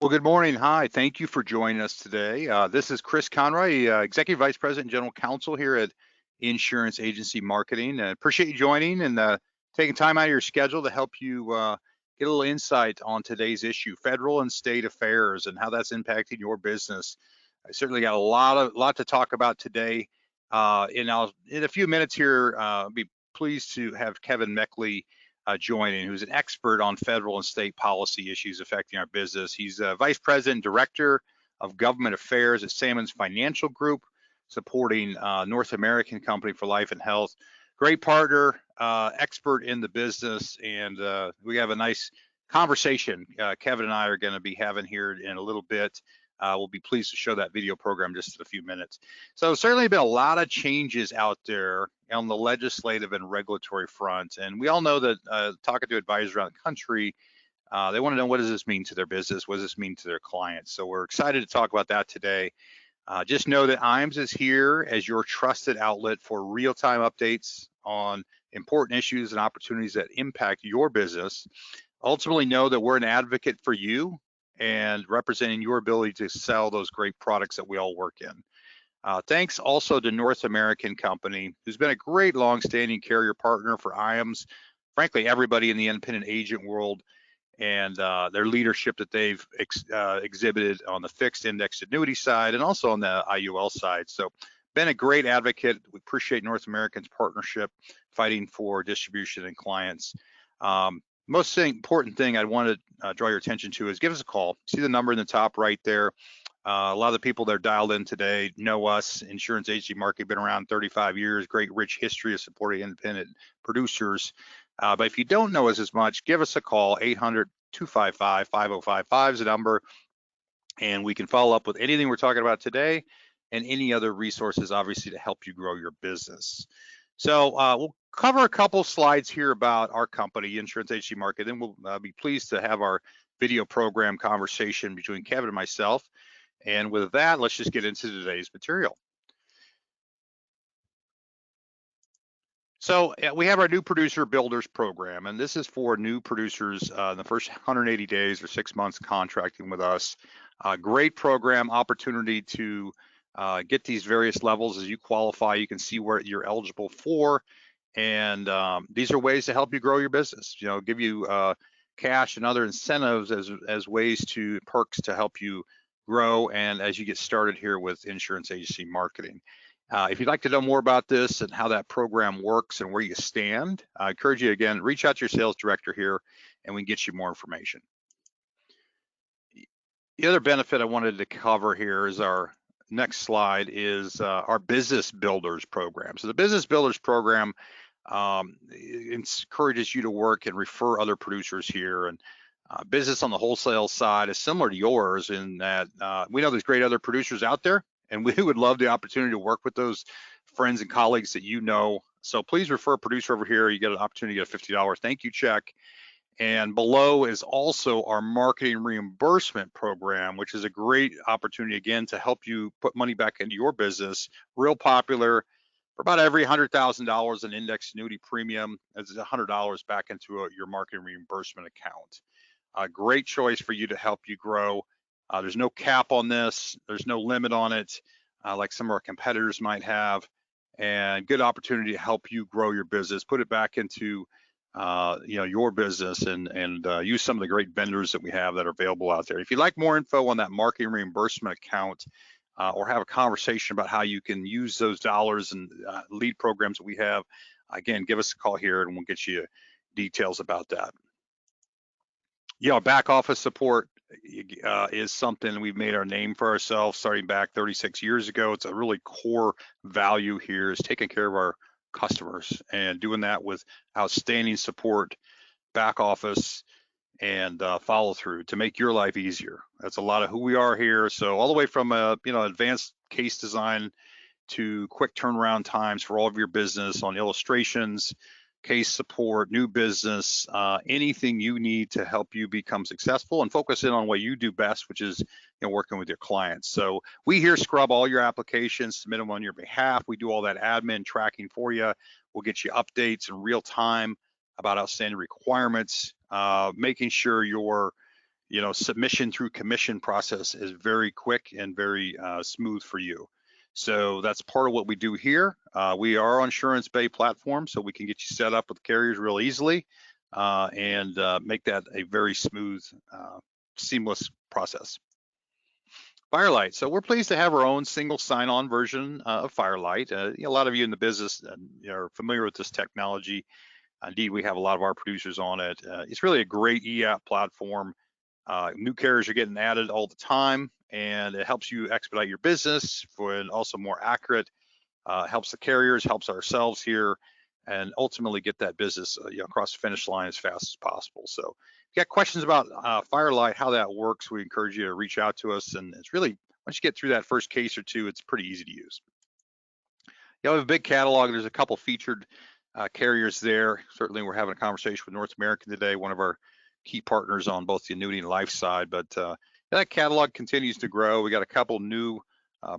Well, good morning. Hi. Thank you for joining us today. This is Chris Conroy, Executive Vice President and General Counsel here at Insurance Agency Marketing. Appreciate you joining and taking time out of your schedule to help you get a little insight on today's issue, federal and state affairs, and how that's impacting your business. I certainly got a lot to talk about today. In a few minutes here, be pleased to have Kevin Mechtley joining, who's an expert on federal and state policy issues affecting our business. He's Vice President and Director of Government Affairs at Sammons Financial Group, supporting North American company for life and health. Great partner, expert in the business, and we have a nice conversation Kevin and I are going to be having here in a little bit. We'll be pleased to show that video program just in a few minutes. So certainly been a lot of changes out there on the legislative and regulatory front. And we all know that talking to advisors around the country, they want to know, what does this mean to their business? What does this mean to their clients? So we're excited to talk about that today. Just know that IAMS is here as your trusted outlet for real-time updates on important issues and opportunities that impact your business. Ultimately, know that we're an advocate for you and representing your ability to sell those great products that we all work in. Thanks also to North American Company, who's been a great long-standing carrier partner for IAMS, frankly, everybody in the independent agent world, and their leadership that they've exhibited on the fixed indexed annuity side and also on the IUL side. So been a great advocate. We appreciate North American's partnership, fighting for distribution and clients. Most important thing I want to draw your attention to is give us a call. See the number in the top right there. A lot of the people that are dialed in today know us. Insurance agency market, been around 35 years, great rich history of supporting independent producers. But if you don't know us as much, give us a call. 800-255-5055 is the number, and we can follow up with anything we're talking about today and any other resources, obviously, to help you grow your business. So we'll cover a couple slides here about our company, Insurance Agency Market, and we'll be pleased to have our video program conversation between Kevin and myself. And with that, let's just get into today's material. So we have our new producer builders program, and this is for new producers in the first 180 days or 6 months contracting with us. Great program, opportunity to get these various levels as you qualify. You can see what you're eligible for, and these are ways to help you grow your business. You know, give you cash and other incentives as ways to perks to help you grow and as you get started here with insurance agency marketing. If you'd like to know more about this and how that program works and where you stand, I encourage you, again, reach out to your sales director here and we can get you more information. The other benefit I wanted to cover here is our next slide is our Business Builders program. So the Business Builders program encourages you to work and refer other producers here. And business on the wholesale side is similar to yours in that we know there's great other producers out there, and we would love the opportunity to work with those friends and colleagues that you know. So please refer a producer over here. You get an opportunity to get a $50 thank you check. And below is also our marketing reimbursement program, which is a great opportunity, again, to help you put money back into your business. Real popular. For about every $100,000 in index annuity premium, it's $100 back into your marketing reimbursement account. A great choice for you to help you grow. There's no cap on this. There's no limit on it, like some of our competitors might have. And good opportunity to help you grow your business, put it back into your business, and use some of the great vendors that we have that are available out there. If you'd like more info on that marketing reimbursement account, or have a conversation about how you can use those dollars and lead programs that we have, again, give us a call here and we'll get you details about that. Back office support is something we've made our name for ourselves starting back 36 years ago. It's a really core value here, is taking care of our customers and doing that with outstanding support, back office, and follow through to make your life easier. That's a lot of who we are here. So all the way from advanced case design to quick turnaround times for all of your business on illustrations, case support, new business, anything you need to help you become successful and focus in on what you do best, which is working with your clients. So we here scrub all your applications, submit them on your behalf. We do all that admin tracking for you. We'll get you updates in real time about outstanding requirements, making sure your submission through commission process is very quick and very smooth for you. So that's part of what we do here. We are on Insurance Bay platform, so we can get you set up with carriers real easily and make that a very smooth, seamless process. Firelight. So we're pleased to have our own single sign-on version of Firelight. A lot of you in the business are familiar with this technology. Indeed, we have a lot of our producers on it. It's really a great e-app platform. New carriers are getting added all the time, and it helps you expedite your business and also more accurate. Helps the carriers, helps ourselves here, and ultimately get that business across the finish line as fast as possible. So if you got questions about Firelight, how that works, we encourage you to reach out to us. And it's really, once you get through that first case or two, it's pretty easy to use. We have a big catalog. There's a couple featured carriers there. Certainly we're having a conversation with North American today, one of our key partners on both the annuity and life side, but that catalog continues to grow. We got a couple new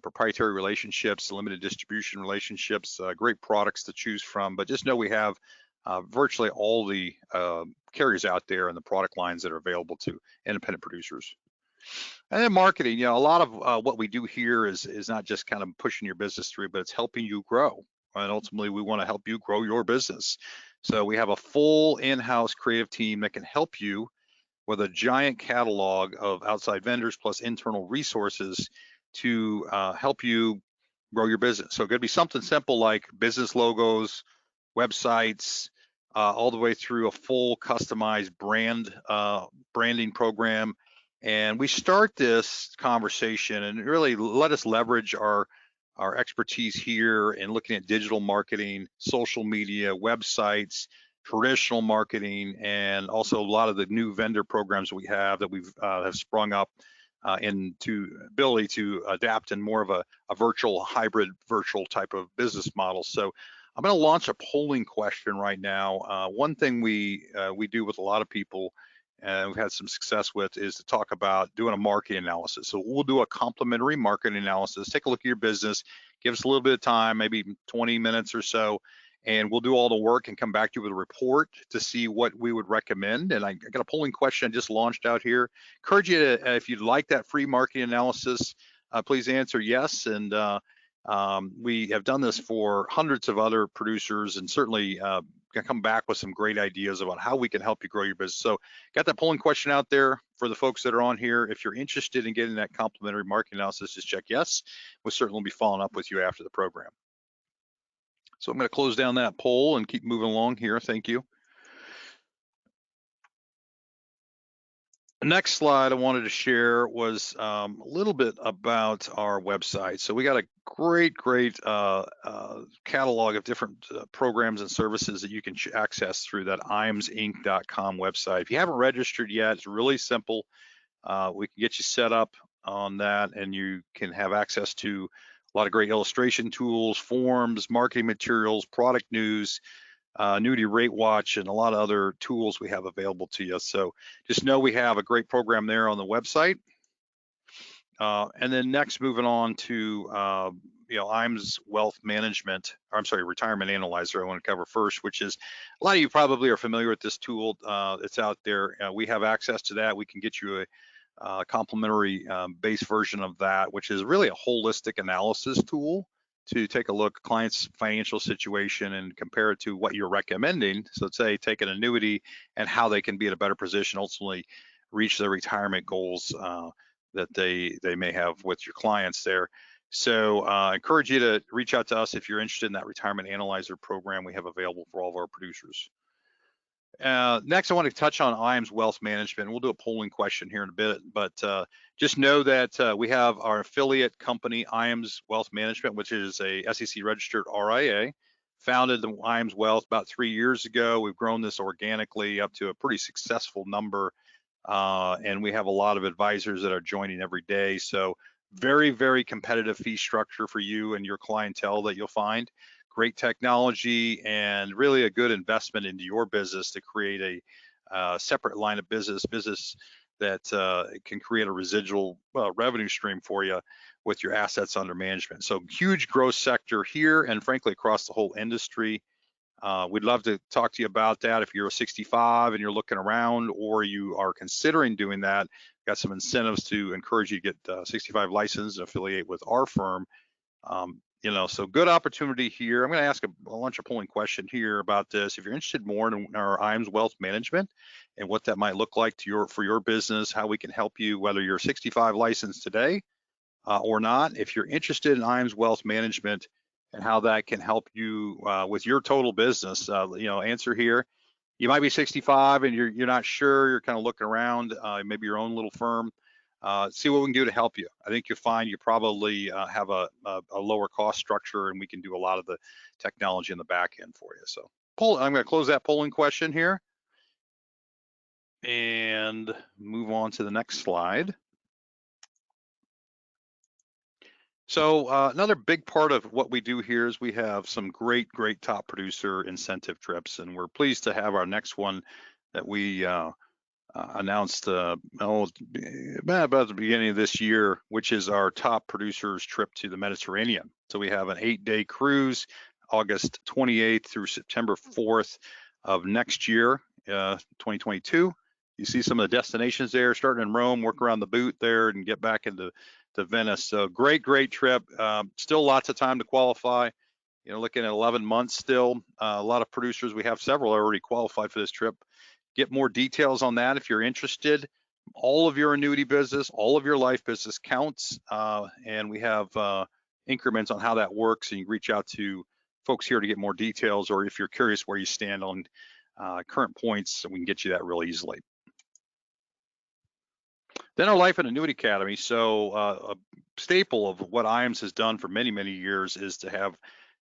proprietary relationships, limited distribution relationships, great products to choose from, but just know we have virtually all the carriers out there and the product lines that are available to independent producers. And then marketing, a lot of what we do here is not just kind of pushing your business through, but it's helping you grow. And ultimately, we want to help you grow your business. So we have a full in-house creative team that can help you with a giant catalog of outside vendors plus internal resources to help you grow your business. So it could be something simple like business logos, websites, all the way through a full customized branding program. And we start this conversation and really let us leverage our expertise here in looking at digital marketing, social media, websites, traditional marketing, and also a lot of the new vendor programs we have that we've have sprung up into ability to adapt in more of a virtual hybrid virtual type of business model. So I'm going to launch a polling question right now. One thing we do with a lot of people and we've had some success with is to talk about doing a market analysis. So we'll do a complimentary market analysis, take a look at your business, give us a little bit of time, maybe 20 minutes or so, and we'll do all the work and come back to you with a report to see what we would recommend. And I got a polling question I just launched out here. Encourage you to, if you'd like that free market analysis, please answer yes. And we have done this for hundreds of other producers and certainly can come back with some great ideas about how we can help you grow your business. So got that polling question out there for the folks that are on here. If you're interested in getting that complimentary market analysis, just check yes. We'll certainly be following up with you after the program. So I'm going to close down that poll and keep moving along here. Thank you. The next slide I wanted to share was a little bit about our website. So we got a great catalog of different programs and services that you can access through that IAMSinc.com website. If you haven't registered yet, it's really simple. We can get you set up on that, and you can have access to a lot of great illustration tools, forms, marketing materials, product news, Annuity Rate Watch, and a lot of other tools we have available to you. So just know we have a great program there on the website. And then next, moving on to IAMS Wealth Management, or I'm sorry, Retirement Analyzer I want to cover first, which is a lot of you probably are familiar with this tool. It's out there. We have access to that. We can get you a complimentary base version of that, which is really a holistic analysis tool to take a look at client's financial situation and compare it to what you're recommending. So let's say take an annuity and how they can be in a better position, ultimately reach their retirement goals that they may have with your clients there. So I encourage you to reach out to us if you're interested in that Retirement Analyzer program we have available for all of our producers. Next, I want to touch on IAMS Wealth Management. We'll do a polling question here in a bit, but just know that we have our affiliate company, IAMS Wealth Management, which is a SEC registered RIA, founded in IAMS Wealth about 3 years ago. We've grown this organically up to a pretty successful number, and we have a lot of advisors that are joining every day. So very competitive fee structure for you and your clientele that you'll find. Great technology and really a good investment into your business to create a separate line of business that can create a residual revenue stream for you with your assets under management. So huge growth sector here and frankly across the whole industry. We'd love to talk to you about that. If you're 65 and you're looking around, or you are considering doing that, got some incentives to encourage you to get 65 licensed and affiliate with our firm. So good opportunity here. I'm going to ask a bunch of polling question here about this. If you're interested more in our IAMS wealth management and what that might look like for your business, how we can help you, whether you're 65 licensed today or not. If you're interested in IAMS wealth management and how that can help you with your total business, answer here. You might be 65 and you're not sure. You're kind of looking around, maybe your own little firm. See what we can do to help you. I think you'll find you probably have a lower cost structure, and we can do a lot of the technology in the back end for you. So I'm going to close that polling question here and move on to the next slide. So another big part of what we do here is we have some great top producer incentive trips, and we're pleased to have our next one that we announced about the beginning of this year, which is our top producers trip to the Mediterranean. So we have an 8-day cruise, August 28th through September 4th of next year, 2022. You see some of the destinations there, starting in Rome, work around the boot there and get back into Venice. So great trip. Still lots of time to qualify. Looking at 11 months still. A lot of producers, we have several already qualified for this trip. Get more details on that if you're interested. All of your annuity business, all of your life business counts, and we have increments on how that works, and you can reach out to folks here to get more details, or if you're curious where you stand on current points, we can get you that real easily. Then our Life and Annuity Academy. So a staple of what IAMS has done for many years is to have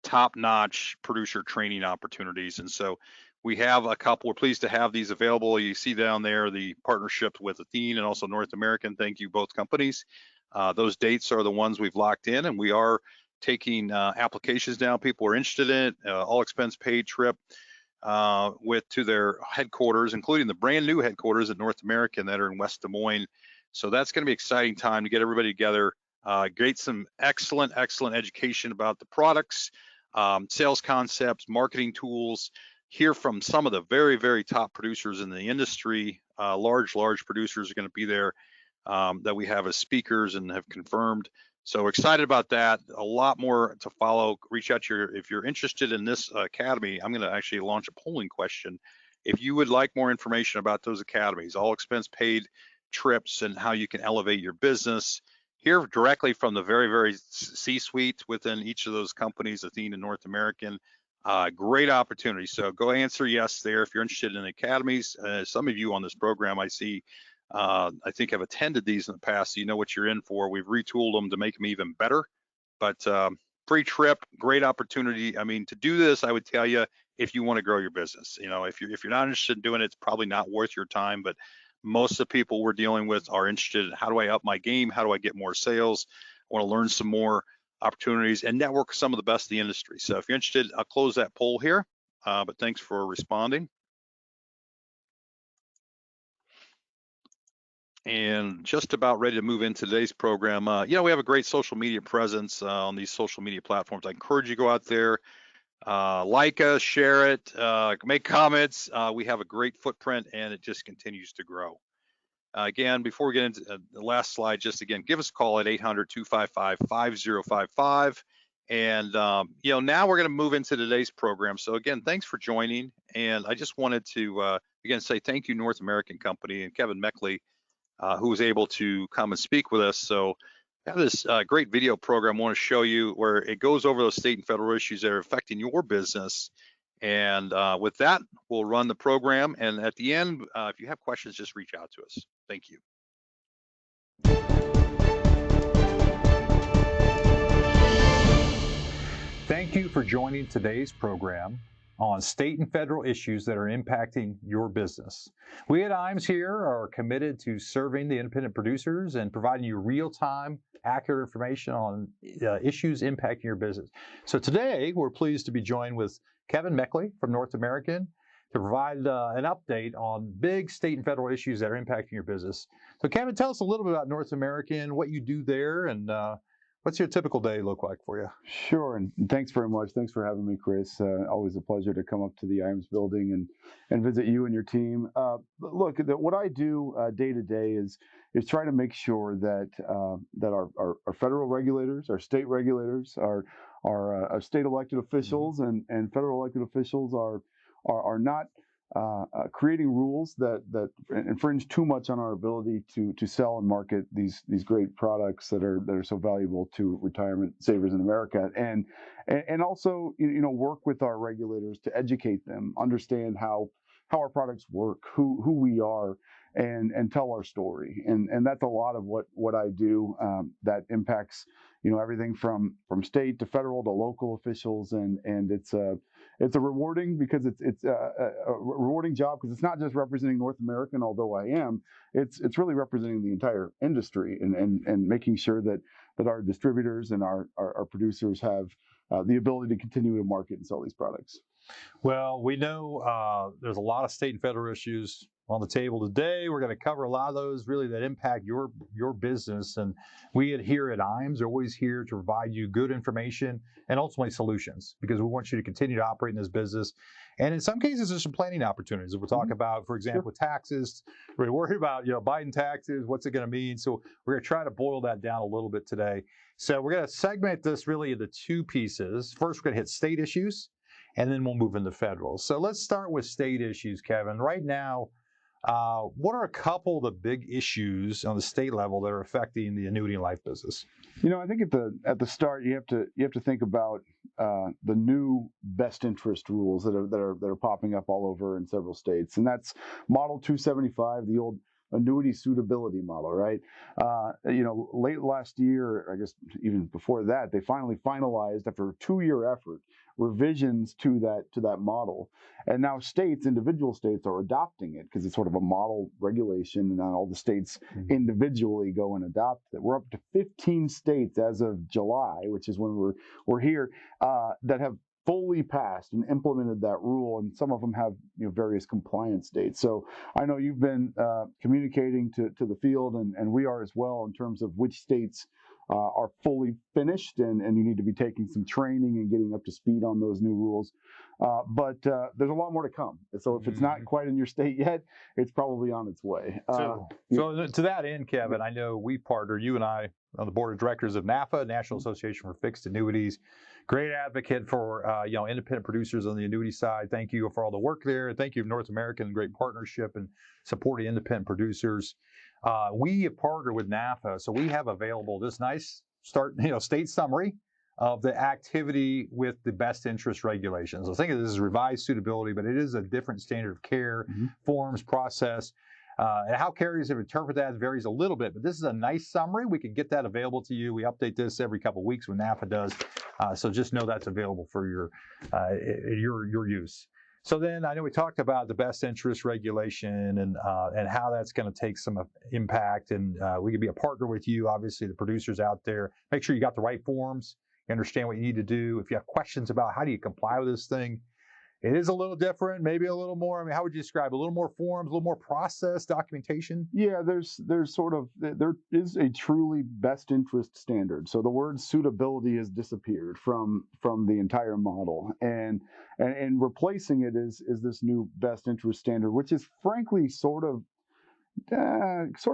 top-notch producer training opportunities, and so we have a couple. We're pleased to have these available. You see down there the partnership with TINE and also North American. Thank you, both companies. Those dates are the ones we've locked in, and we are taking applications now. People are interested in it. All expense paid trip to their headquarters, including the brand new headquarters at North American that are in West Des Moines. So that's going to be an exciting time to get everybody together. Get some excellent education about the products, sales concepts, marketing tools. Hear from some of the very top producers in the industry. Large producers are going to be there that we have as speakers and have confirmed. So we're excited about that. A lot more to follow. Reach out if you're interested in this academy. I'm going to actually launch a polling question. If you would like more information about those academies, all expense paid trips, and how you can elevate your business, hear directly from the very C-suite within each of those companies, Athene and North American. Great opportunity. So go answer yes there if you're interested in academies. Some of you on this program I see, I think have attended these in the past, so you know what you're in for. We've retooled them to make them even better. But free trip, great opportunity. I mean, to do this, I would tell you, if you want to grow your business, if you're not interested in doing it, it's probably not worth your time. But most of the people we're dealing with are interested in, how do I up my game? How do I get more sales? I want to learn some more opportunities and network with some of the best in the industry. So if you're interested, I'll close that poll here, but thanks for responding. And just about ready to move into today's program. We have a great social media presence on these social media platforms. I encourage you to go out there, like us, share it, make comments. We have a great footprint, and it just continues to grow. Again, before we get into the last slide, just again, give us a call at 800-255-5055. And now we're going to move into today's program. So again, thanks for joining. And I just wanted to again say thank you, North American Company, and Kevin Mechtley, who was able to come and speak with us. So I have this great video program I want to show you where it goes over those state and federal issues that are affecting your business. And with that, we'll run the program. And at the end, if you have questions, just reach out to us. Thank you. Thank you for joining today's program on state and federal issues that are impacting your business. We at IAMS here are committed to serving the independent producers and providing you real-time, accurate information on issues impacting your business. So today, we're pleased to be joined with Kevin Mechtley from North American to provide an update on big state and federal issues that are impacting your business. So Kevin, tell us a little bit about North American, what you do there, and What's your typical day look like for you? Sure, and thanks very much. Thanks for having me, Chris. Always a pleasure to come up to the IAMS building and visit you and your team. Look, what I do day to day is try to make sure that that our federal regulators, our state regulators, our state elected officials, and federal elected officials are not creating rules that infringe too much on our ability to sell and market these great products that are so valuable to retirement savers in America, and also work with our regulators to educate them, understand how our products work, who we are, and tell our story, and that's a lot of what I do that impacts everything from state to federal to local officials, and it's a rewarding because it's a rewarding job because it's not just representing North America, although I am. It's really representing the entire industry and making sure that our distributors and our producers have the ability to continue to market and sell these products. Well, we know there's a lot of state and federal issues on the table today. We're going to cover a lot of those really that impact your business. And we here at IAMS are always here to provide you good information and ultimately solutions, because we want you to continue to operate in this business. And in some cases, there's some planning opportunities that we'll talk about, for example, with taxes. We're worried about Biden taxes, what's it going to mean? So we're going to try to boil that down a little bit today. So we're going to segment this really into two pieces. First, we're going to hit state issues, and then we'll move into federal. So let's start with state issues, Kevin. Right now, what are a couple of the big issues on the state level that are affecting the annuity and life business? I think at the start you have to think about the new best interest rules that are popping up all over in several states, and that's Model 275, the old annuity suitability model, right? Late last year, I guess even before that, they finally finalized, after a 2-year effort, revisions to that model, and now individual states are adopting it because it's sort of a model regulation, and now all the states individually go and adopt it. We're up to 15 states as of July, which is when we're here, that have fully passed and implemented that rule, and some of them have various compliance dates. So I know you've been communicating to the field, and we are as well, in terms of which states are fully finished, and you need to be taking some training and getting up to speed on those new rules. But there's a lot more to come. So if it's not quite in your state yet, it's probably on its way. So to that end, Kevin, I know we partner, you and I, on the board of directors of NAFA, National Association for Fixed Annuities. Great advocate for independent producers on the annuity side. Thank you for all the work there. Thank you, North American, great partnership and supporting independent producers. We have partnered with NAFA, so we have available this nice state summary of the activity with the best interest regulations. I think this is revised suitability, but it is a different standard of care, forms, process. And how carriers have interpreted that varies a little bit, but this is a nice summary. We can get that available to you. We update this every couple of weeks when NAFA does. So just know that's available for your use. So then I know we talked about the best interest regulation and how that's going to take some impact. And we could be a partner with you, obviously, the producers out there. Make sure you got the right forms. You understand what you need to do. If you have questions about how do you comply with this thing, it is a little different, maybe a little more. I mean, how would you describe it? A little more forms, a little more process, documentation? Yeah, there is a truly best interest standard. So the word suitability has disappeared from the entire model, and replacing it is this new best interest standard, which is frankly sort of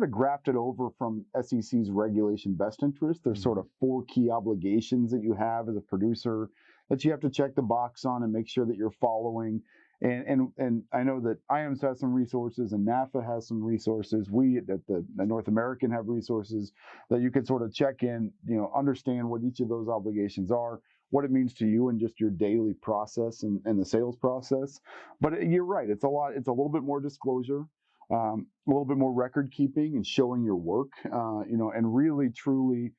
grafted over from SEC's regulation best interest. There's sort of 4 key obligations that you have as a producer that you have to check the box on and make sure that you're following. And I know that IAMS has some resources and NAFA has some resources. We at the North American have resources that you can sort of check in, understand what each of those obligations are, what it means to you and just your daily process and the sales process. But you're right, it's a little bit more disclosure, a little bit more record keeping and showing your work, and really truly,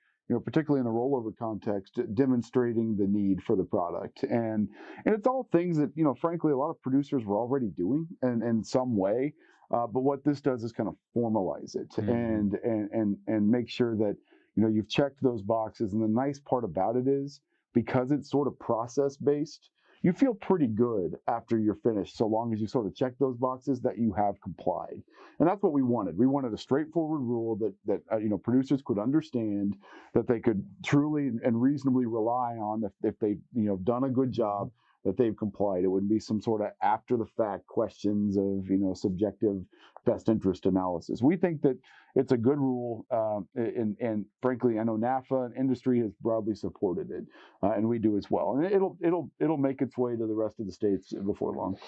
particularly in the rollover context, demonstrating the need for the product. And it's all things that, frankly, a lot of producers were already doing in some way. But what this does is kind of formalize it and make sure that, you've checked those boxes. And the nice part about it is, because it's sort of process based, you feel pretty good after you're finished, so long as you sort of check those boxes that you have complied. And that's what we wanted. We wanted a straightforward rule that producers could understand, that they could truly and reasonably rely on if they done a good job, that they've complied. It wouldn't be some sort of after the fact questions of subjective best interest analysis. We think that it's a good rule, and frankly, I know NAFA and industry has broadly supported it, and we do as well. And it'll make its way to the rest of the states before long.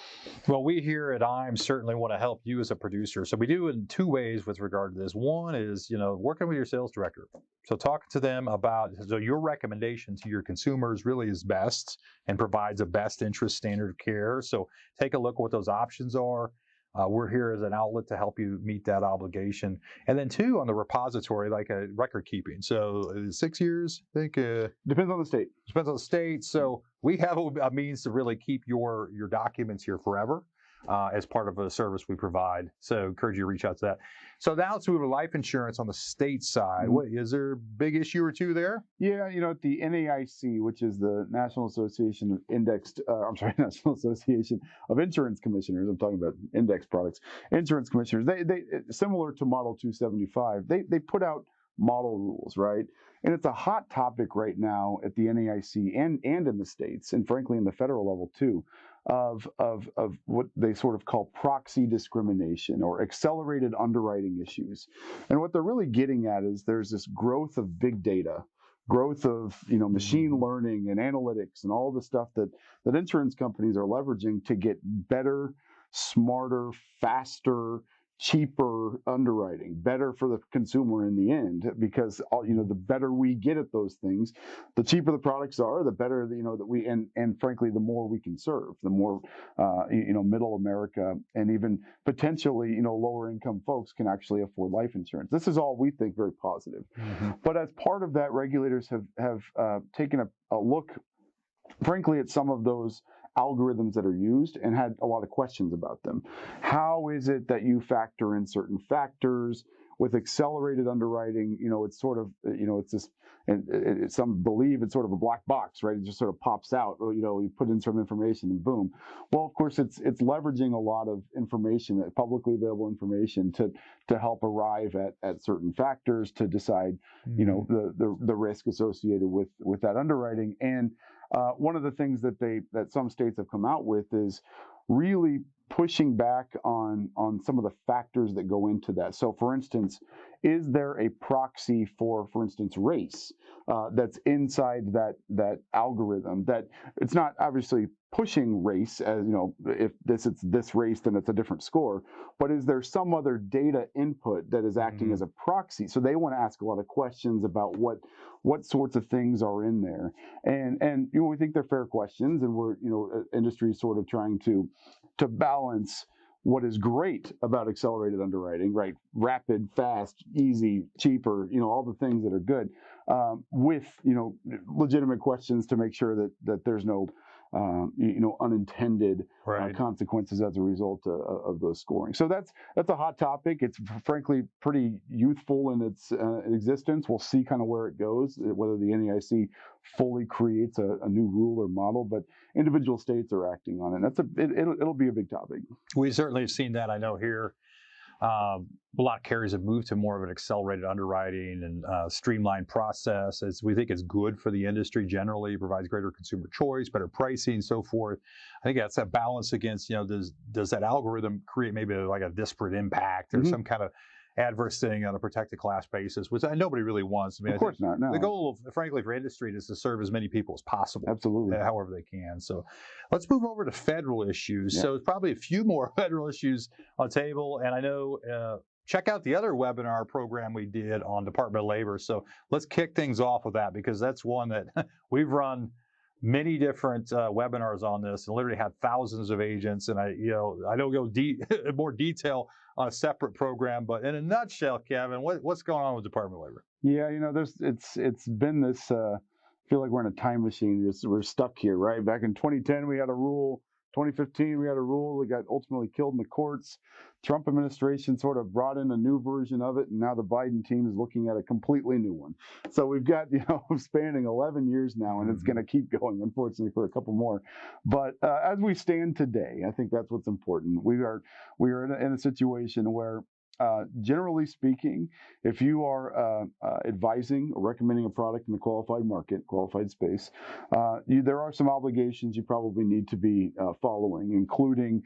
Well, we here at IAMS certainly want to help you as a producer. So we do in two ways with regard to this. One is, working with your sales director. So talking to them about, so your recommendation to your consumers really is best and provides a best interest standard of care. So take a look at what those options are. We're here as an outlet to help you meet that obligation. And then two, on the repository, like a record keeping. So 6 years, I think. Depends on the state. Depends on the state. So we have a means to really keep your documents here forever as part of a service we provide. So encourage you to reach out to that. So now let's move to life insurance on the state side. What is there a big issue or two there? Yeah, at the NAIC, which is the National Association of National Association of Insurance Commissioners. I'm talking about index products. Insurance commissioners. They similar to Model 275. They put out model rules, right? And it's a hot topic right now at the NAIC and in the states, and frankly in the federal level too, of what they sort of call proxy discrimination or accelerated underwriting issues. And what they're really getting at is there's this growth of big data, growth of machine learning and analytics and all the stuff that insurance companies are leveraging to get better, smarter, faster, cheaper underwriting, better for the consumer in the end, because the better we get at those things, the cheaper the products are, the better that we and frankly the more we can serve, the more middle America and even potentially lower income folks can actually afford life insurance. This is all we think very positive. But as part of that, regulators have taken a look, frankly, at some of those algorithms that are used and had a lot of questions about them. How is it that you factor in certain factors with accelerated underwriting? It's sort of, it's this, and some believe it's sort of a black box, right? It just sort of pops out, or, you put in some information and boom. Well, of course, it's leveraging a lot of information, that publicly available information to help arrive at certain factors to decide, the risk associated with that underwriting. And one of the things that some states have come out with is really pushing back on some of the factors that go into that. So, for instance, is there a proxy for instance, race that's inside that algorithm? That it's not obviously pushing race as if it's this race, then it's a different score. But is there some other data input that is acting as a proxy? So they want to ask a lot of questions about what sorts of things are in there, and we think they're fair questions, and we're industry is sort of trying to balance what is great about accelerated underwriting, right? Rapid, fast, easy, cheaper, all the things that are good, with legitimate questions to make sure that there's no unintended consequences as a result of those scoring. So that's a hot topic. It's frankly pretty youthful in its existence. We'll see kind of where it goes, whether the NAIC fully creates a new rule or model, but individual states are acting on it. It'll be a big topic. We certainly have seen that. I know here a lot of carriers have moved to more of an accelerated underwriting and streamlined process, as we think is good for the industry generally. It provides greater consumer choice, better pricing, so forth. I think that's that balance against, does that algorithm create maybe like a disparate impact or some kind of adverse thing on a protected class basis, which nobody really wants. I mean, of course not. No. The goal, frankly, for industry is to serve as many people as possible. Absolutely. However they can. So let's move over to federal issues. Yeah. So there's probably a few more federal issues on the table. And I know, check out the other webinar program we did on Department of Labor. So let's kick things off with that, because that's one that we've run many different webinars on this and literally had thousands of agents. And I don't go more detail on a separate program, but in a nutshell, Kevin, what's going on with Department of Labor? Yeah, it's been this. I feel like we're in a time machine. We're stuck here, right? Back in 2010, we had a rule. 2015, we had a rule that got ultimately killed in the courts. Trump administration sort of brought in a new version of it, and now the Biden team is looking at a completely new one. So we've got, spanning 11 years now, and it's going to keep going, unfortunately, for a couple more. But as we stand today, I think that's what's important. We are in a situation where, generally speaking, if you are advising or recommending a product in the qualified market, qualified space, there are some obligations you probably need to be following, including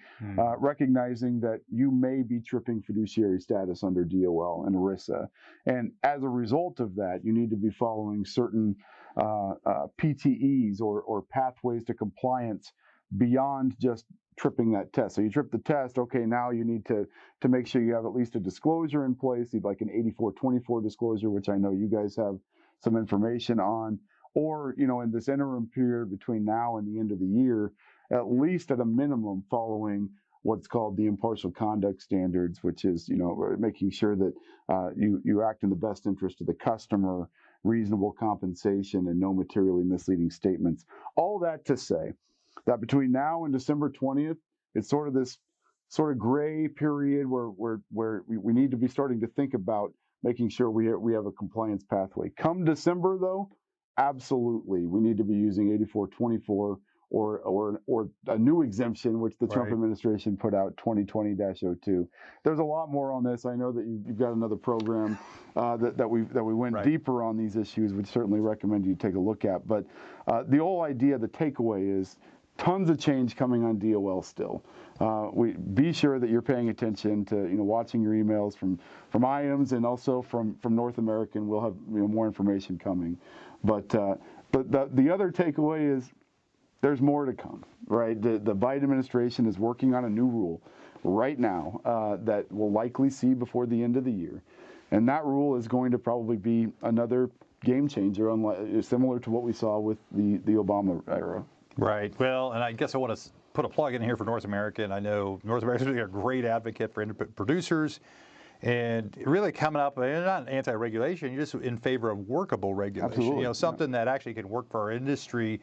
recognizing that you may be tripping fiduciary status under DOL and ERISA. And as a result of that, you need to be following certain PTEs or pathways to compliance beyond just tripping that test. So you trip the test, okay, now you need to make sure you have at least a disclosure in place, like an 8424 disclosure, which I know you guys have some information on, or, in this interim period between now and the end of the year, at least at a minimum following what's called the impartial conduct standards, which is, making sure that you act in the best interest of the customer, reasonable compensation, and no materially misleading statements. All that to say that between now and December 20th, it's sort of this sort of gray period where we need to be starting to think about making sure we have a compliance pathway. Come December, though, absolutely, we need to be using 8424 or a new exemption, which the Trump administration put out, 2020-02. There's a lot more on this. I know that you've got another program that we went deeper on these issues, which certainly recommend you take a look at. But the whole idea, the takeaway is tons of change coming on DOL still. Be sure that you're paying attention to watching your emails from IAMS and also from North American. We'll have more information coming. But the other takeaway is there's more to come, right? The Biden administration is working on a new rule right now that we'll likely see before the end of the year. And that rule is going to probably be another game changer, similar to what we saw with the Obama era. Right. Well, and I guess I want to put a plug in here for North American. I know North American is a great advocate for independent producers, and really coming up, and not anti-regulation, you're just in favor of workable regulation. Absolutely. Something that actually can work for our industry.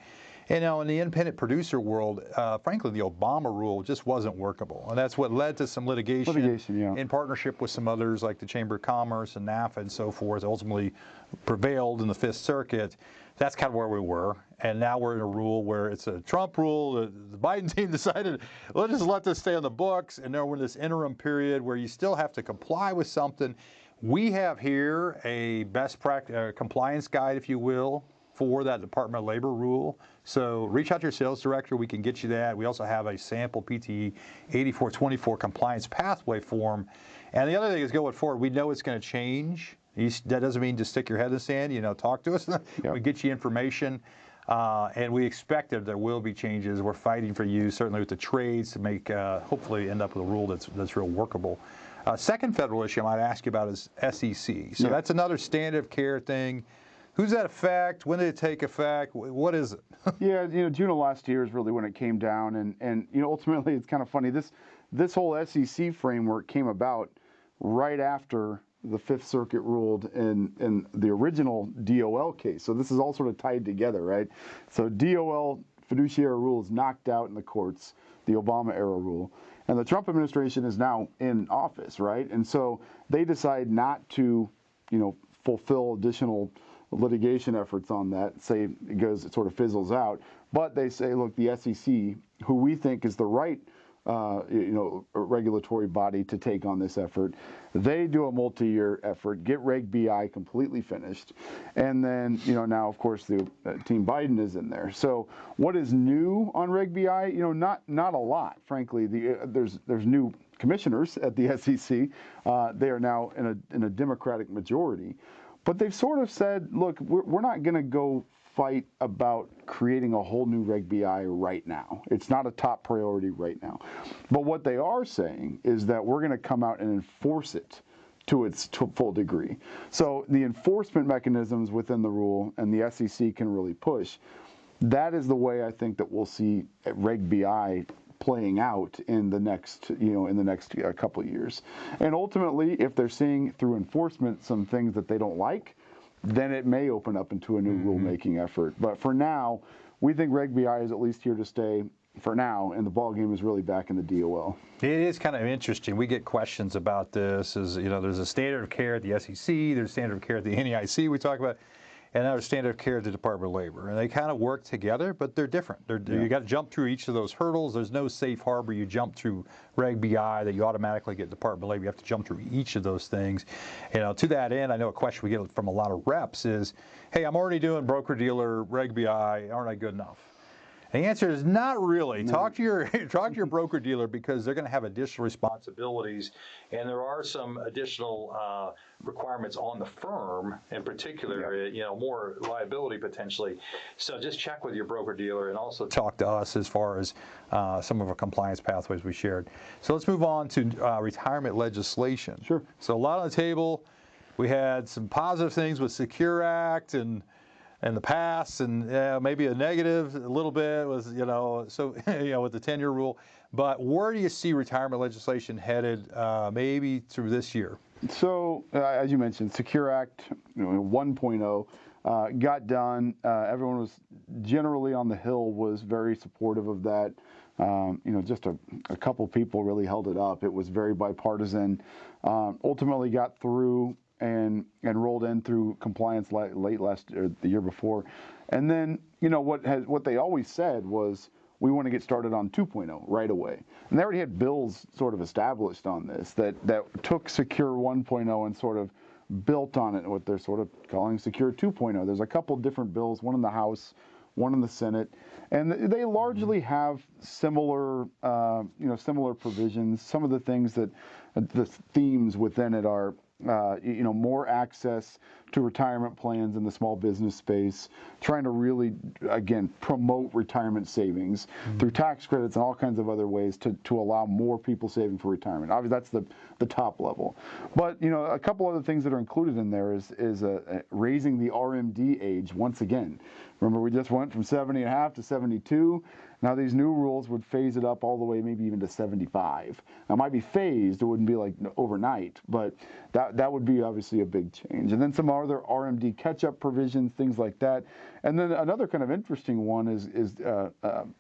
In the independent producer world, frankly, the Obama rule just wasn't workable. And that's what led to some litigation in partnership with some others like the Chamber of Commerce and NAFA and so forth, ultimately prevailed in the Fifth Circuit. That's kind of where we were. And now we're in a rule where it's a Trump rule. The Biden team decided, let's just let this stay on the books. And now we're in this interim period where you still have to comply with something. We have here a best practice compliance guide, if you will, for that Department of Labor rule. So reach out to your sales director. We can get you that. We also have a sample PTE 8424 compliance pathway form. And the other thing is going forward, we know it's going to change. That doesn't mean just stick your head in the sand. Talk to us. We get you information. And we expect that there will be changes. We're fighting for you, certainly with the trades, to make, hopefully end up with a rule that's real workable. Second federal issue I might ask you about is SEC. So that's another standard of care thing. Who's that affect? When did it take effect? What is it? June of last year is really when it came down, and ultimately it's kind of funny. This whole SEC framework came about right after the Fifth Circuit ruled in the original DOL case. So this is all sort of tied together, right? So DOL Fiduciary Rule is knocked out in the courts, the Obama era rule, and the Trump administration is now in office, right? And so they decide not to, fulfill additional litigation efforts on that, say it sort of fizzles out, but they say, look, the SEC, who we think is the right regulatory body to take on this effort, they do a multi-year effort, get Reg BI completely finished, and then now of course the Team Biden is in there. So what is new on Reg BI? Not a lot, frankly. There's new commissioners at the SEC. They are now in a Democratic majority. But they've sort of said, look, we're not going to go fight about creating a whole new Reg BI right now. It's not a top priority right now. But what they are saying is that we're going to come out and enforce it to its full degree. So the enforcement mechanisms within the rule and the SEC can really push. That is the way I think that we'll see Reg BI playing out in the next, couple of years. And ultimately, if they're seeing through enforcement some things that they don't like, then it may open up into a new rulemaking effort. But for now, we think Reg BI is at least here to stay. for now, and the ball game is really back in the DOL. It is kind of interesting. We get questions about this. There's a standard of care at the SEC, there's standard of care at the NAIC we talk about, and now there's standard of care at the Department of Labor. And they kind of work together, but they're different. You got to jump through each of those hurdles. There's no safe harbor. You jump through Reg BI that you automatically get Department of Labor. You have to jump through each of those things. To that end, I know a question we get from a lot of reps is, hey, I'm already doing broker-dealer, Reg BI, aren't I good enough? The answer is not really. No. Talk to your broker dealer, because they're going to have additional responsibilities, and there are some additional requirements on the firm in particular. More liability potentially. So just check with your broker dealer, and also talk to us as far as some of our compliance pathways we shared. So let's move on to retirement legislation. Sure. So a lot on the table. We had some positive things with Secure Act and the past, and maybe a negative a little bit was, with the 10-year rule. But where do you see retirement legislation headed maybe through this year? So, as you mentioned, Secure Act 1.0 got done. Everyone was generally on the Hill was very supportive of that. Just a couple people really held it up. It was very bipartisan. Ultimately got through and rolled in through compliance late last or the year before. And then, what they always said was, we want to get started on 2.0 right away. And they already had bills sort of established on this that took Secure 1.0 and sort of built on it, what they're sort of calling Secure 2.0. There's a couple different bills, one in the House, one in the Senate, and they largely have similar provisions. Some of the things that the themes within it are more access to retirement plans in the small business space, trying to really, again, promote retirement savings through tax credits and all kinds of other ways to allow more people saving for retirement. Obviously, that's the top level. But, a couple other things that are included in there is raising the RMD age once again. Remember, we just went from 70.5 to 72. Now, these new rules would phase it up all the way, maybe even to 75. Now, it might be phased. It wouldn't be like overnight, but that would be obviously a big change. And then some other RMD catch-up provisions, things like that. And then another kind of interesting one is a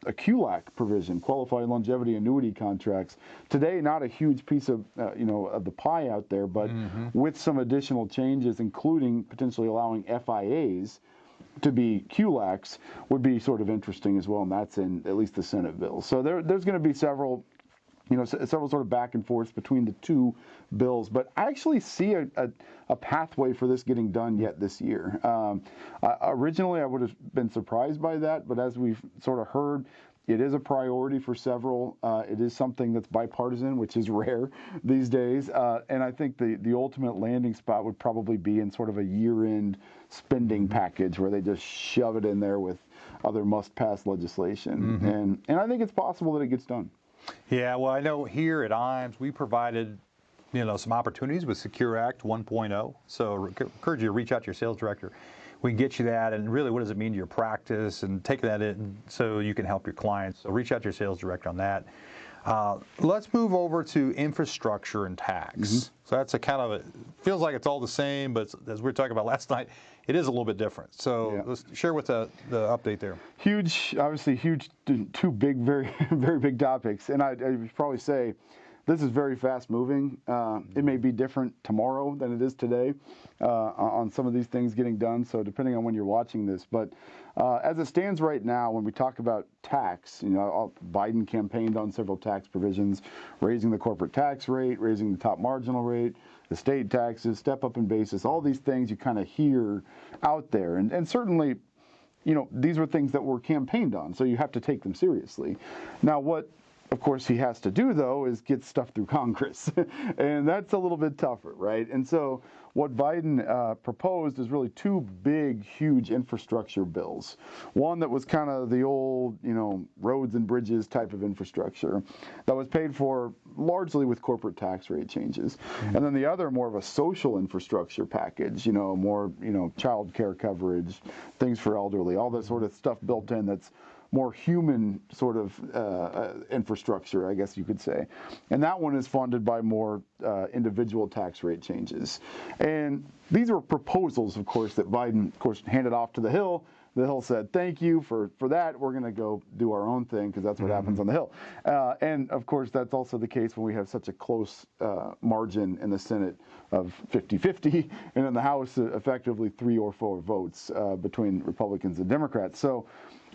QLAC provision, Qualified Longevity Annuity Contracts. Today, not a huge piece of of the pie out there, but with some additional changes, including potentially allowing FIAs to be QLACs, would be sort of interesting as well, and that's in at least the Senate bill. So there's going to be several sort of back and forth between the two bills, but I actually see a pathway for this getting done yet this year. Originally, I would have been surprised by that, but as we've sort of heard, it is a priority for several. It is something that's bipartisan, which is rare these days. And I think the ultimate landing spot would probably be in sort of a year-end spending package where they just shove it in there with other must-pass legislation. And I think it's possible that it gets done. Yeah, well, I know here at IAMS, we provided some opportunities with Secure Act 1.0. So I encourage you to reach out to your sales director. We can get you that, and really, what does it mean to your practice, and take that in so you can help your clients. So reach out to your sales director on that. Let's move over to infrastructure and tax. So that's feels like it's all the same, but as we were talking about last night, it is a little bit different. So let's share with the update there. Obviously huge, two big, very, very big topics. And I'd probably say this is very fast moving. It may be different tomorrow than it is today on some of these things getting done. So depending on when you're watching this, but as it stands right now, when we talk about tax, Biden campaigned on several tax provisions, raising the corporate tax rate, raising the top marginal rate, the state taxes, step up in basis, all these things you kind of hear out there. And certainly, these were things that were campaigned on, so you have to take them seriously. Now, what of course he has to do, though, is get stuff through Congress. And that's a little bit tougher, right? And so what Biden proposed is really two big, huge infrastructure bills. One that was kind of the old, roads and bridges type of infrastructure that was paid for largely with corporate tax rate changes. And then the other, more of a social infrastructure package, more, child care coverage, things for elderly, all that sort of stuff built in that's more human sort of infrastructure, I guess you could say. And that one is funded by more individual tax rate changes. And these are proposals, of course, that Biden, of course, handed off to the Hill. the Hill said, thank you for that. We're going to go do our own thing because that's what happens on the Hill. And of course, that's also the case when we have such a close margin in the Senate of 50-50, and in the House, effectively 3 or 4 votes between Republicans and Democrats. So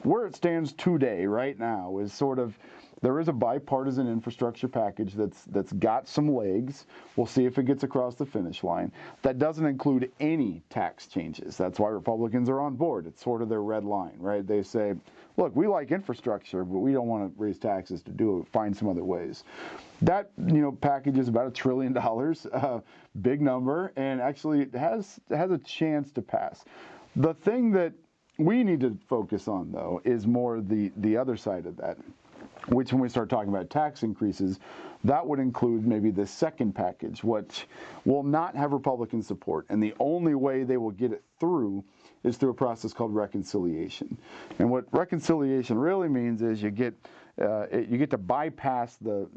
where it stands today, right now, is sort of, there is a bipartisan infrastructure package that's got some legs. We'll see if it gets across the finish line. That doesn't include any tax changes. That's why Republicans are on board. It's sort of their red line, right? They say, look, we like infrastructure, but we don't want to raise taxes to do it. Find some other ways. That package is about $1 trillion, big number, and actually it has a chance to pass. The thing that we need to focus on, though, is more the other side of that, which when we start talking about tax increases, that would include maybe the second package, which will not have Republican support. And the only way they will get it through is through a process called reconciliation. And what reconciliation really means is you get to bypass the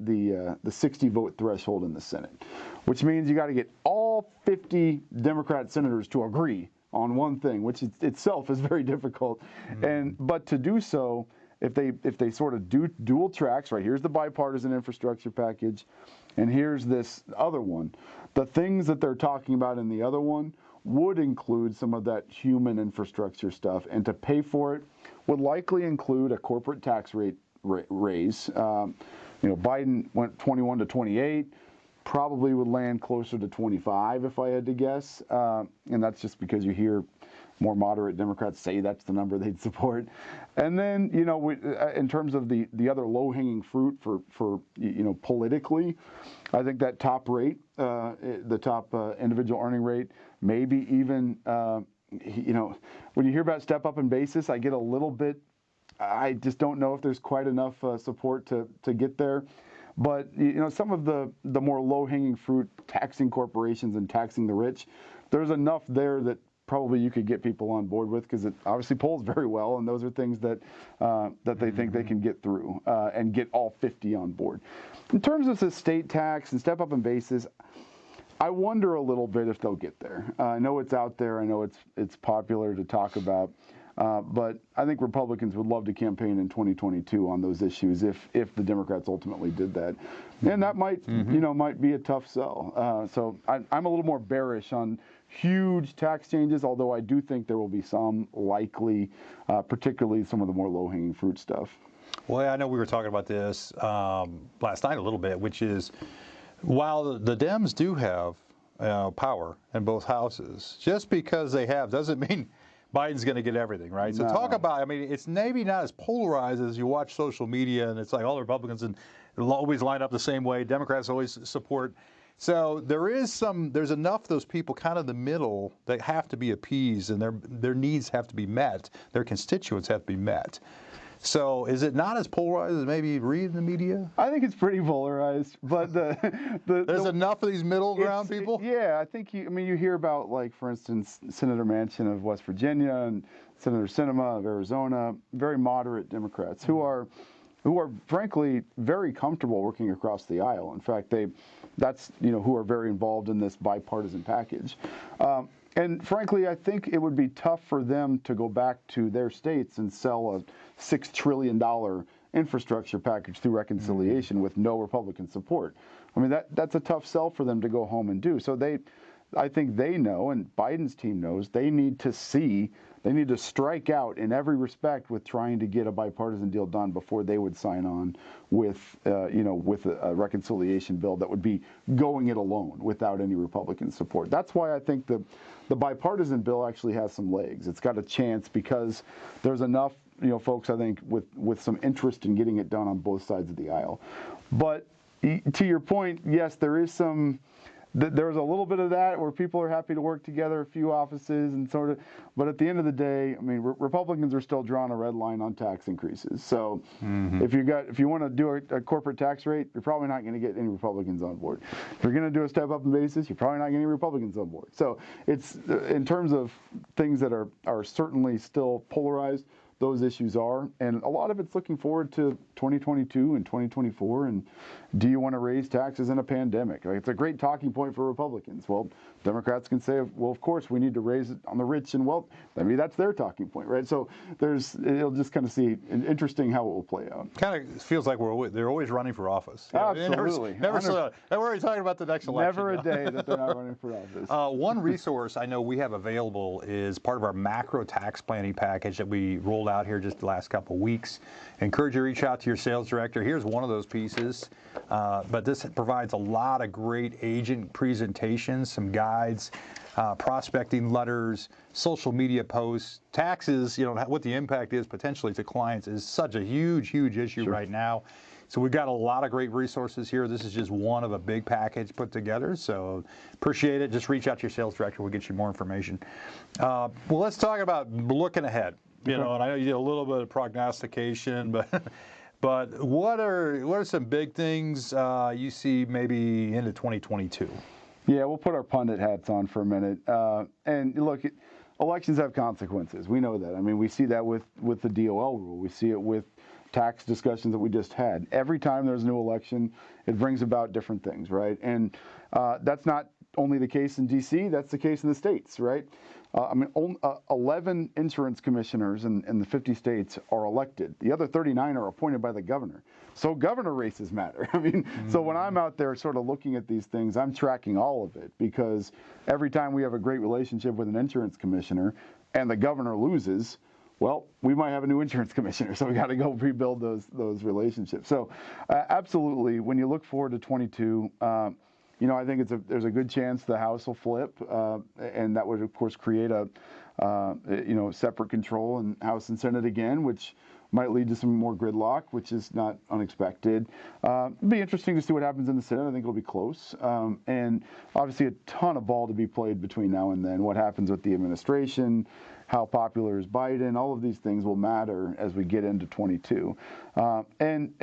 60-vote threshold in the Senate, which means you got to get all 50 Democrat senators to agree on one thing, which itself is very difficult. But to do so, if they sort of do dual tracks, right, here's the bipartisan infrastructure package, and here's this other one. The things that they're talking about in the other one would include some of that human infrastructure stuff, and to pay for it would likely include a corporate tax rate raise. Biden went 21 to 28. Probably would land closer to 25 if I had to guess, and that's just because you hear more moderate Democrats say that's the number they'd support. And then, in terms of the other low-hanging fruit for politically, I think that top rate, the top individual earning rate, maybe even, when you hear about step up in basis, I get a little bit, I just don't know if there's quite enough support to get there. But some of the more low-hanging fruit, taxing corporations and taxing the rich, there's enough there that probably you could get people on board with, because it obviously polls very well, and those are things that they think they can get through and get all 50 on board. In terms of the state tax and step up in basis, I wonder a little bit if they'll get there. I know it's out there. I know it's popular to talk about. But I think Republicans would love to campaign in 2022 on those issues if the Democrats ultimately did that, and that might might be a tough sell. So I'm a little more bearish on huge tax changes, although I do think there will be some likely, particularly some of the more low-hanging fruit stuff. Well, I know we were talking about this last night a little bit, which is while the Dems do have power in both houses, just because they have doesn't mean Biden's going to get everything, right? So talk about, it's maybe not as polarized as you watch social media, and it's like all the Republicans and always line up the same way. Democrats always support. So there's enough of those people kind of in the middle that have to be appeased, and their needs have to be met. Their constituents have to be met. So is it not as polarized as maybe you read in the media? I think it's pretty polarized, but there's enough of these middle ground people? Yeah, I think you hear about, like, for instance, Senator Manchin of West Virginia and Senator Sinema of Arizona, very moderate Democrats who are frankly very comfortable working across the aisle. In fact, that's who are very involved in this bipartisan package. And frankly, I think it would be tough for them to go back to their states and sell a $6 trillion infrastructure package through reconciliation with no Republican support. I mean, that's a tough sell for them to go home and do. So I think they know, and Biden's team knows, they need to strike out in every respect with trying to get a bipartisan deal done before they would sign on with a reconciliation bill that would be going it alone without any Republican support. That's why I think the bipartisan bill actually has some legs. It's got a chance because there's enough folks, I think, with some interest in getting it done on both sides of the aisle. But to your point, yes, there's a little bit of that where people are happy to work together, a few offices and sort of, but at the end of the day, I mean, Republicans are still drawing a red line on tax increases. So if you want to do a corporate tax rate, you're probably not going to get any Republicans on board. If you're going to do a step up in basis, you're probably not getting any Republicans on board. So it's, in terms of things that are certainly still polarized, those issues are, and a lot of it's looking forward to 2022 and 2024. And do you want to raise taxes in a pandemic? Like, it's a great talking point for Republicans. Well, Democrats can say, well, of course we need to raise it on the rich and wealthy. I mean, that's their talking point, right? So it'll just kind of see interesting how it will play out. Kind of feels like they're always running for office. Absolutely. Never we're already talking about the next election. Never a day that they're not running for office. One resource I know we have available is part of our macro tax planning package that we rolled out here just the last couple of weeks. I encourage you to reach out to your sales director. Here's one of those pieces. But this provides a lot of great agent presentations, some guides, prospecting letters, social media posts. Taxes, what the impact is potentially to clients is such a huge issue right now. So we've got a lot of great resources here. This is just one of a big package put together. So appreciate it. Just reach out to your sales director. We'll get you more information. Well, let's talk about looking ahead. And I know you did a little bit of prognostication, but what are some big things you see maybe into 2022? Yeah, we'll put our pundit hats on for a minute. And look, elections have consequences. We know that. I mean, we see that with the DOL rule. We see it with tax discussions that we just had. Every time there's a new election, it brings about different things, right? And that's not only the case in D.C., that's the case in the states, right? 11 insurance commissioners in the 50 states are elected. The other 39 are appointed by the governor. So governor races matter. So when I'm out there sort of looking at these things, I'm tracking all of it, because every time we have a great relationship with an insurance commissioner and the governor loses, well, we might have a new insurance commissioner, so we got to go rebuild those relationships. So absolutely, when you look forward to 22, I think there's a good chance the House will flip, and that would of course create a separate control in House and Senate again, which might lead to some more gridlock, which is not unexpected. It'll be interesting to see what happens in the Senate. I think it'll be close, and obviously a ton of ball to be played between now and then. What happens with the administration? How popular is Biden? All of these things will matter as we get into 22. And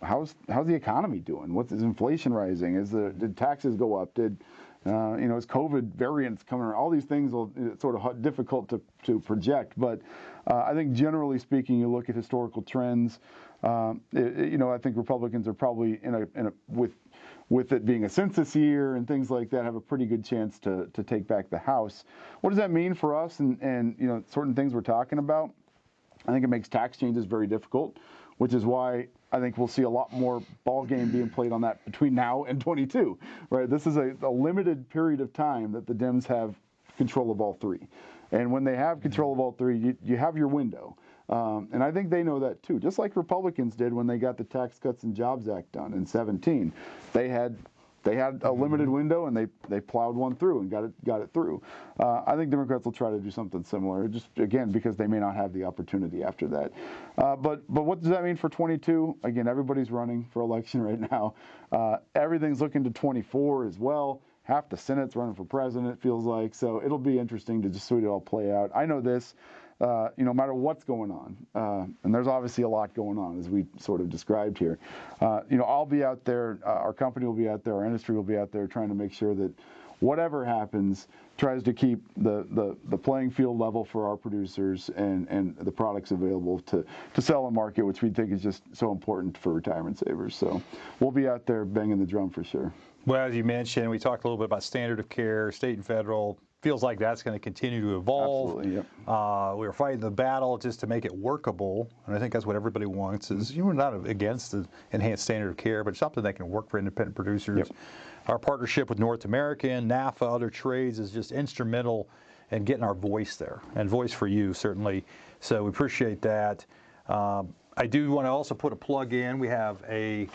how's the economy doing? Is inflation rising? Did taxes go up? Is COVID variants coming around? All these things it's sort of difficult to project. But I think generally speaking, you look at historical trends. I think Republicans are probably with it being a census year and things like that, have a pretty good chance to take back the House. What does that mean for us and certain things we're talking about? I think it makes tax changes very difficult, which is why I think we'll see a lot more ball game being played on that between now and 22, right? This is a limited period of time that the Dems have control of all three. And when they have control of all three, you have your window. And I think they know that too, just like Republicans did when they got the Tax Cuts and Jobs Act done in 17. They had a limited window, and they plowed one through and got it through. I think Democrats will try to do something similar, just again because they may not have the opportunity after that. But what does that mean for 22? Again, everybody's running for election right now. Everything's looking to 24 as well. Half the Senate's running for president, it feels like. So it'll be interesting to just see it all play out. I know this. No matter what's going on, and there's obviously a lot going on, as we sort of described here. I'll be out there, our company will be out there, our industry will be out there trying to make sure that whatever happens tries to keep the playing field level for our producers and the products available to sell and market, which we think is just so important for retirement savers. So we'll be out there banging the drum for sure. Well, as you mentioned, we talked a little bit about standard of care, state and federal. Feels like that's going to continue to evolve. Absolutely, yep. We're fighting the battle just to make it workable, and I think that's what everybody wants. Is we're not against the enhanced standard of care, but something that can work for independent producers. Yep. Our partnership with North American, NAFA, other trades is just instrumental in getting our voice there, and voice for you certainly. So we appreciate that. I do want to also put a plug in. We have a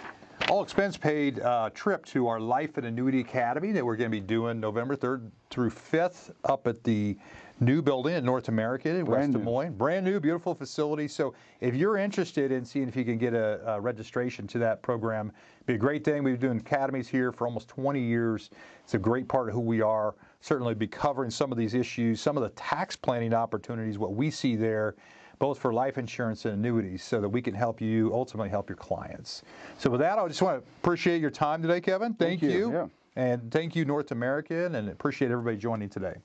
all expense paid trip to our Life and Annuity Academy that we're going to be doing November 3rd through 5th up at the new building in North America in West Des Moines. Brand new, beautiful facility. So if you're interested in seeing if you can get a registration to that program, it'd be a great thing. We've been doing academies here for almost 20 years. It's a great part of who we are. Certainly be covering some of these issues, some of the tax planning opportunities, what we see there, both for life insurance and annuities, so that we can help you ultimately help your clients. So with that, I just want to appreciate your time today, Kevin. Thank you. Yeah. And thank you, North American, and appreciate everybody joining today.